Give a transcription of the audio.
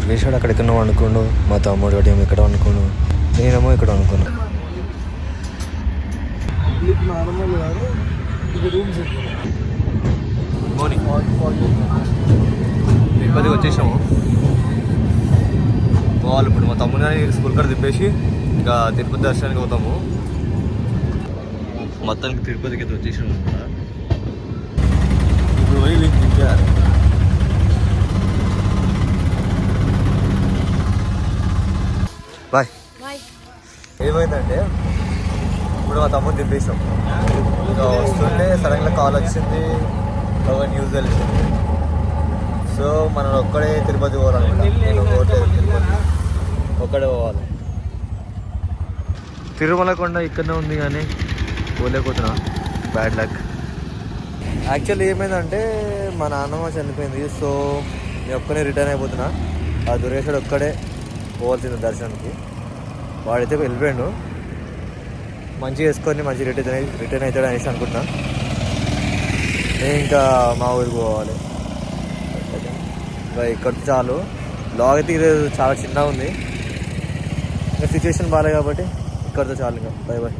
దుర్గేశ్వరుడు అక్కడెక్కడో అనుకోండు, మా తమ్ముడు ఏమో ఇక్కడ అనుకోను, నేనేమో ఇక్కడ అనుకున్నా. తిరుపతికి వచ్చేసాము. పోవాలి ఇప్పుడు. మా తమ్ముడు కానీ స్కూల్ కాడ తిప్పేసి ఇంకా తిరుపతి దర్శనానికి పోతాము. మొత్తానికి తిరుపతికి అయితే వచ్చేసాము అనమాట. ఇప్పుడు పోయి వీళ్ళు తిప్పారు. బాయ్. ఏమైందంటే ఇప్పుడు మా తమ్ముడు తిప్పేసాం. ఇంకా వస్తుంటే సడన్గా కాల్ వచ్చింది, ఒక న్యూస్ తెలిసింది. సో మనం ఒక్కడే తిరుపతి పోవాలన్నమాట. నేను పోవట్లేదు, తిరుపతి ఒక్కడే పోవాలి. తిరుమల కొండ ఇక్కడనే ఉంది కానీ పోలేకపోతున్నా, బ్యాడ్ లక్. యాక్చువల్లీ ఏమైందంటే మా నాన్నమ్మ చనిపోయింది. సో నేను ఒక్కనే రిటర్న్ అయిపోతున్నా. ఆ దుర్గేశ్వరుడు ఒక్కడే పోవాల్సింది దర్శనానికి. వాడైతే వెళ్ళిపోయాడు. మంచిగా వేసుకొని మంచిగా రిటర్న్ అవుతాడు అనేసి అనుకుంటున్నా. నేను ఇంకా మా ఊరికి పోవాలి. ఇంకా ఇక్కడ చాలు. లాగ్ అయితే ఇది చాలా చిన్నగా ఉంది. ఇంకా సిచ్యువేషన్ బాగాలేదు కాబట్టి ఇక్కడితో చాలు. ఇంకా బాయ్ బాయ్.